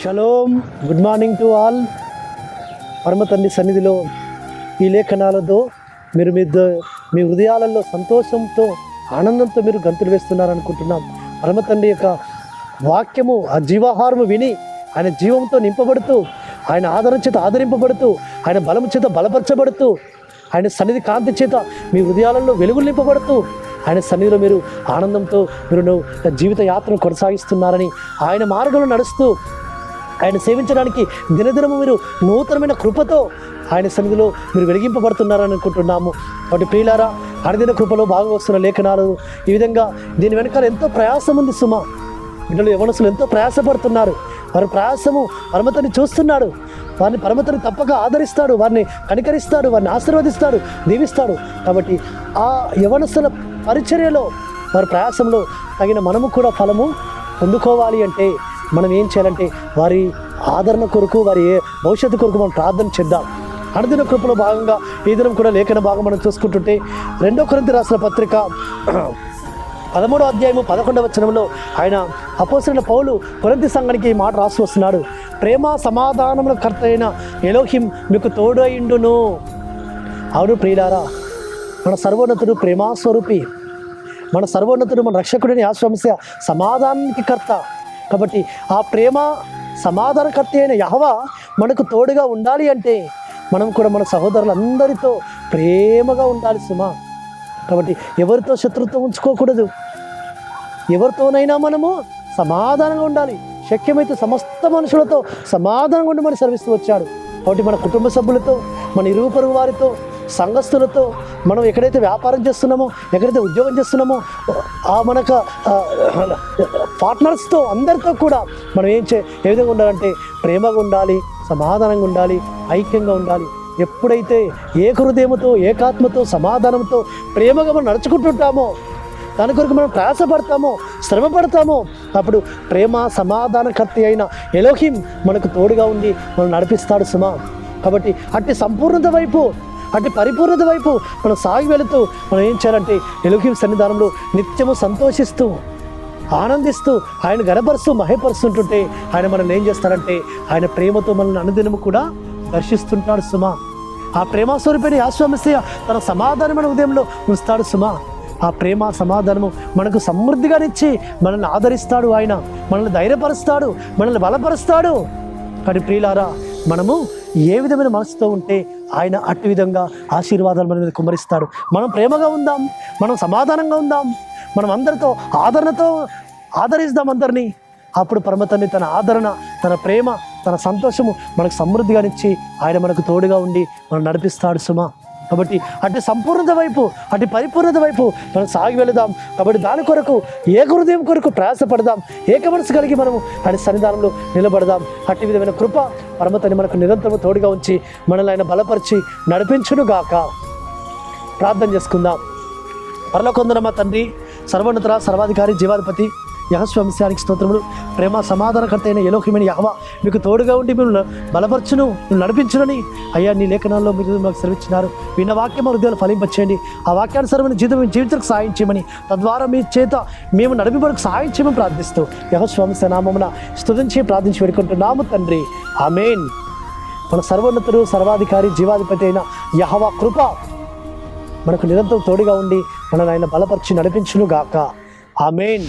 Shalom, good morning to all. పరమ తండ్రి సన్నిధిలో ఈ లేఖనాలతో మీరు మీ హృదయాలలో సంతోషంతో ఆనందంతో మీరు గంతులు వేస్తున్నారనుకుంటున్నాం. పరమ తండ్రి యొక్క వాక్యము ఆ జీవాహారము విని ఆయన జీవంతో నింపబడుతూ, ఆయన ఆదరణ చేత ఆదరింపబడుతూ, ఆయన బలము చేత బలపరచబడుతూ, ఆయన సన్నిధి కాంతి చేత మీ హృదయాలలో వెలుగులు నింపబడుతూ, ఆయన సన్నిధిలో మీరు ఆనందంతో మీరు జీవిత యాత్రను కొనసాగిస్తున్నారని, ఆయన మార్గంలో నడుస్తూ ఆయన సేవించడానికి దినదినము మీరు నూతనమైన కృపతో ఆయన సన్నిధిలో మీరు వెలిగింపబడుతున్నారని అనుకుంటున్నాము. కాబట్టి ప్రియులారా, అనుదిన కృపలో భాగం వస్తున్న లేఖనాలు ఈ విధంగా దీని వెనకాల ఎంతో ప్రయాసం ఉంది సుమా. బిడ్డలు యవనస్తులు ఎంతో ప్రయాసపడుతున్నారు. వారి ప్రయాసము పరమతని చూస్తున్నాడు. వారిని పరమతని తప్పక ఆదరిస్తాడు, వారిని కనికరిస్తాడు, వారిని ఆశీర్వదిస్తాడు, దీవిస్తాడు. కాబట్టి ఆ యవనస్తుల పరిచర్యలో వారి ప్రయాసంలో తగిన మనము కూడా ఫలము పొందుకోవాలి అంటే మనం ఏం చేయాలంటే వారి ఆదరణ కొరకు, వారి భవిష్యత్తు కొరకు మనం ప్రార్థన చేద్దాం. అనుదిన కృపలో భాగంగా ఈ దినం కూడా లేఖన భాగం మనం చూసుకుంటుంటే 2 కొరింథీ రాసిన పత్రిక 13వ అధ్యాయము 11వ వచనంలో ఆయన అపోస్తలుడైన పౌలు కొరింథీ సంఘానికి ఈ మాట రాసి వస్తున్నాడు. ప్రేమ సమాధానముల కర్త అయిన ఎలోహిం మీకు తోడైండును. అవును ప్రియులారా, మన సర్వోన్నతుడు ప్రేమాస్వరూపి, మన సర్వోన్నతుడు మన రక్షకుడిని ఆశ్రమించే సమాధానానికి కర్త. కాబట్టి ఆ ప్రేమ సమాధానకర్త అయిన యెహోవా మనకు తోడుగా ఉండాలి అంటే మనం కూడా మన సహోదరులందరితో ప్రేమగా ఉండాలి సుమా. కాబట్టి ఎవరితో శత్రుత్వం ఉంచుకోకూడదు. ఎవరితోనైనా మనము సమాధానంగా ఉండాలి. శక్యమైతే సమస్త మనుషులతో సమాధానంగా ఉండి మనం సర్విస్తూ వచ్చాడు. కాబట్టి మన కుటుంబ సభ్యులతో, మన ఇరుగు పొరుగు వారితో, సంఘస్థులతో, మనం ఎక్కడైతే వ్యాపారం చేస్తున్నామో, ఎక్కడైతే ఉద్యోగం చేస్తున్నామో, ఆ మనకు పార్ట్నర్స్తో అందరితో కూడా మనం ఏ విధంగా ఉండాలంటే ప్రేమగా ఉండాలి, సమాధానంగా ఉండాలి, ఐక్యంగా ఉండాలి. ఎప్పుడైతే ఏక హృదయముతో, ఏకాత్మతో, సమాధానంతో, ప్రేమగా మనం నడుచుకుంటుంటామో, దాని కొరకు మనం ప్రయాసపడతామో, శ్రమ పడతామో, అప్పుడు ప్రేమ సమాధానకర్త అయిన ఎలోహిం మనకు తోడుగా ఉండి మనం నడిపిస్తాడు సుమా. కాబట్టి అట్టి సంపూర్ణత వైపు, అట్టి పరిపూర్ణత వైపు మనం సాగి వెళుతూ మనం ఏం చేయాలంటే ఎలోహిం సన్నిధానంలో నిత్యము సంతోషిస్తూ, ఆనందిస్తూ, ఆయన గణపరుస్తూ, మహేపరుస్తుంటుంటే ఆయన మనల్ని ఏం చేస్తారంటే ఆయన ప్రేమతో మనల్ని అనుదినము కూడా దర్శిస్తుంటాడు సుమా. ఆ ప్రేమ స్వరూపిణి ఆశ్రమిస్తే తన సమాధానం మన ఉదయంలో ఉంచుతాడు సుమా. ఆ ప్రేమ సమాధానము మనకు సమృద్ధిగానిచ్చి మనల్ని ఆదరిస్తాడు. ఆయన మనల్ని ధైర్యపరుస్తాడు, మనల్ని బలపరుస్తాడు. కానీ ప్రియులారా, మనము ఏ విధమైన మనసుతో ఉంటే ఆయన అట్టి విధంగా ఆశీర్వాదాలు మన మీద కుమ్మరిస్తాడు. మనం ప్రేమగా ఉందాం, మనం సమాధానంగా ఉందాం, మనం అందరితో ఆదరణతో ఆదరిస్తాం అందరినీ. అప్పుడు పరమతండ్రి తన ఆదరణ, తన ప్రేమ, తన సంతోషము మనకు సమృద్ధిగానిచ్చి ఆయన మనకు తోడుగా ఉండి మనం నడిపిస్తాడు సుమా. కాబట్టి అటు సంపూర్ణత వైపు, అటు పరిపూర్ణత వైపు మనం సాగి వెళదాం. కాబట్టి దాని కొరకు ఏక హృదయం కొరకు ప్రయాసపడదాం, ఏక మనసు కలిగి మనము ఆయన సన్నిధానంలో నిలబడదాం. అట్టి విధమైన కృప పరమతని మనకు నిరంతరం తోడుగా ఉంచి మనల్ని ఆయన బలపరిచి నడిపించునుగాక. ప్రార్థన చేసుకుందాం. పరలోకమందున్న మా తండ్రి, సర్వోన్నత సర్వాధికారి జీవాధిపతి యెహోవానికి స్తోత్రములు. ప్రేమ సమాధానకర్త అయిన ఎలోహిమైన యెహోవా మీకు తోడుగా ఉండి మీరు బలపరచును, మీరు నడిపించునని అయ్యా నీ లేఖనాల్లో మీరు మాకు సెలవిచ్చినారు. విన్న వాక్యం హృదయాలు ఫలింపచేయండి. ఆ వాక్యానుసారమైన జీవితానికి సహాయం చేయమని, తద్వారా మీ చేత మేము నడిపించడానికి సహాయం చేయమని ప్రార్థిస్తూ యెహోవా నామమున స్తుతించి ప్రార్థించి వేడుకుంటున్నాము తండ్రి. ఆమేన్. మన సర్వోన్నతుడు సర్వాధికారి జీవాధిపతి అయిన యెహోవా కృప మనకు నిరంతరం తోడుగా ఉండి మనల్ని ఆయన బలపరిచి నడిపించును గాక. ఆమేన్.